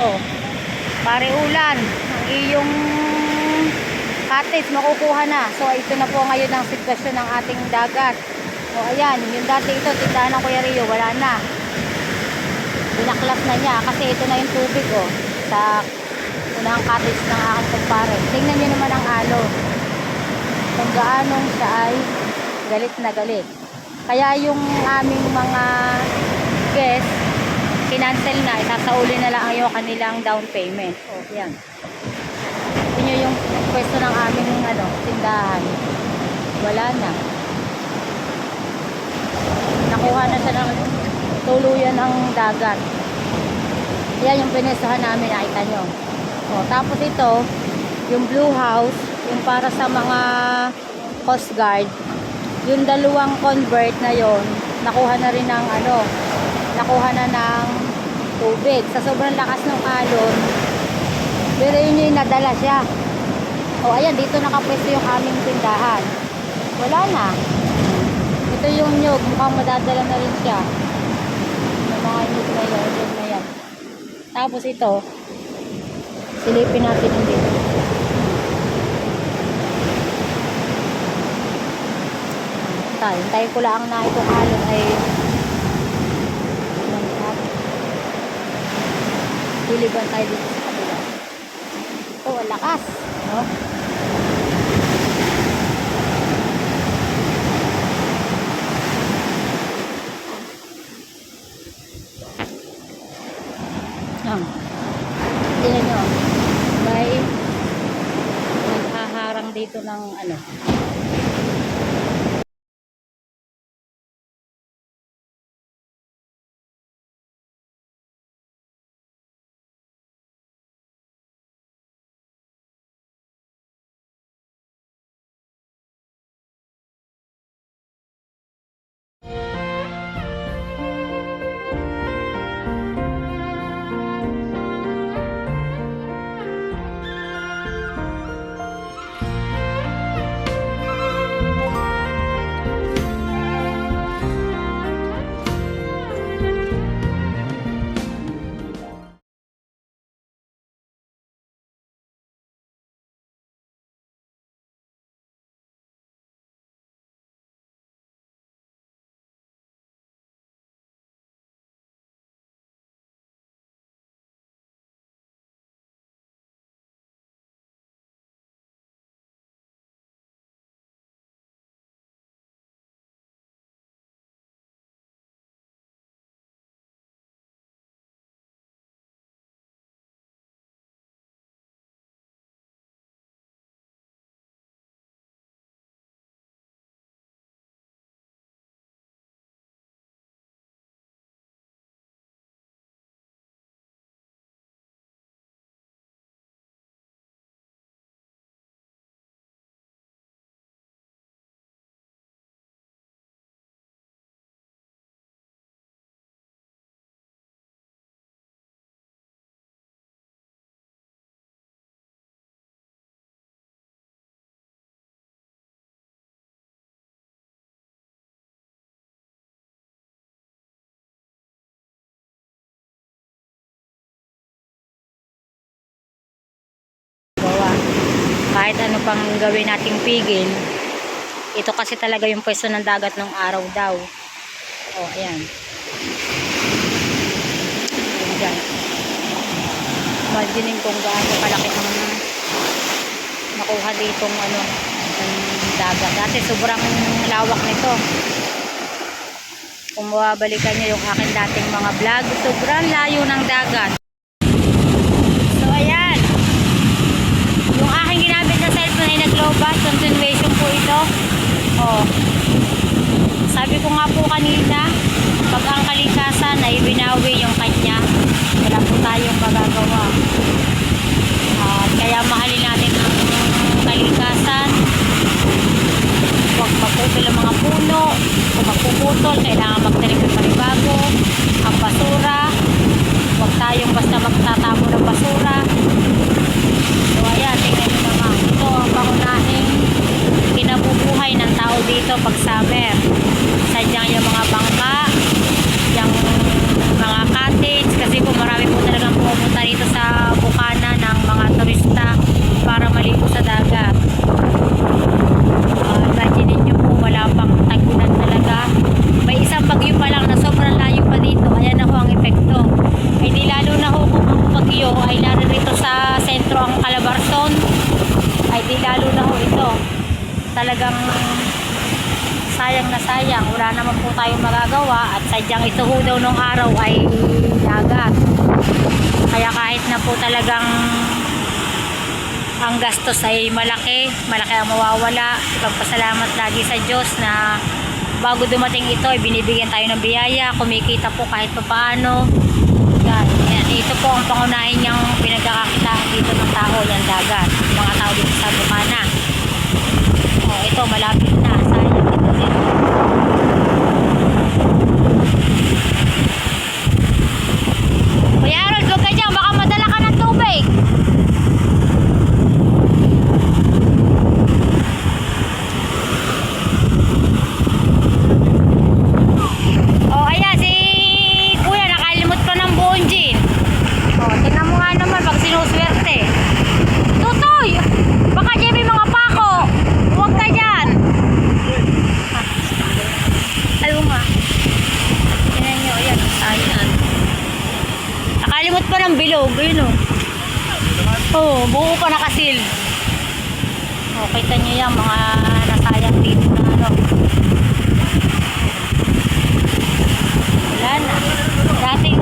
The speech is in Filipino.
Oh, pare ulan. Ang iyong cottage makukuha na. So ito na po ngayon ang sitwasyon ng ating dagat. O ayan, yung dati ito, tindahan ng Kuya Rio, wala na. Binaklas na niya kasi ito na yung tubig sa unang cottage ng aking kumpare. Tingnan niyo naman ang alon. Kung gaanong siya ay galit na galit. Kaya yung aming mga guests, kinancel na, isasauli na lang yung kanilang down payment. O, yan. Ito nyo yung pwesto ng aming tindahan. Wala na. Nakuha na siya ng tuluyan ng dagat. Yan yung pinesahan namin, nakita nyo. O, tapos ito, yung blue house, yung para sa mga coast guard, yung dalawang convert na yon, nakuha na rin ng nakuha na ng tubig. Sa sobrang lakas ng alon, pero yun yung nadala siya. O, ayan, dito nakapwesto yung aming tindahan. Wala na. Ito yung nyug, mukhang madadala na rin siya. Yung mga nyug na yun, nyug na yan. Tapos ito, silipin natin yung dito. Hintayin ko lang na itong alon ay diliban tayo dito sa kabila. Ito, ang lakas, no? Tingnan nyo, may naghaharang dito ng kahit ano pang gawin nating pigil, ito kasi talaga yung pwesto ng dagat ng araw daw. O, ayan. Ayan. Imaginin kung gaano kalaki ang nakuha ditong ng dagat. Dati sobrang lawak nito. Kung mababalikan nyo yung akin dating mga vlog, sobrang layo ng dagat. So, ayan. Yung aking ginamit na cellphone ay nag-lowbatt continuation po ito. Sabi ko nga po kanina, pag ang kalikasan ay binawi yung kanya, wala po tayong magagawa. Kaya mahalin natin ang kalikasan. Huwag magpupil ang mga puno. Kung magpuputol, kailangan magtanim ng panibago. Ang basura, huwag tayong basta magtatapon ng basura. So ayan, tingnan nyo naman. Ito ang pangunahing kinabubuhay ng tao dito pag summer. Sadyang yung mga bangka, yung mga cottage, kasi po marami po talagang pumunta dito sa kayo ay naririto sa sentro ang Calabarzon, ay di lalo na ho ito. Talagang sayang na sayang. Wala naman po tayong magagawa at sadyang ito ho daw nung araw ay dagat. Kaya kahit na po talagang ang gastos ay malaki ang mawawala. Ipagpasalamat lagi sa Diyos na bago dumating ito ay binibigyan tayo ng biyaya, kumikita po kahit pa paano. Yan. Ito po ang pangunahin niyang pinagkakakitaan dito ng tao, yan dagat, mga tao dito sa Bukana. Ito malapit na, sayang ito din. Kuya Harold, huwag ka dyan, baka madala ka ng tubig. Ayan, si Kuya nakalimot pa ng buong gin. Tingnan mo nga naman pag sinuswerte. Tutoy! Baka dyan may mga pako. Huwag ka dyan. Ayaw nga. Tingnan nyo, ayan. Ayan. Nakalimot pa ng bilog. Ayun o. Buo pa nakasil. Kita nyo yan, mga nasayang dito na ano. Wala na. Dating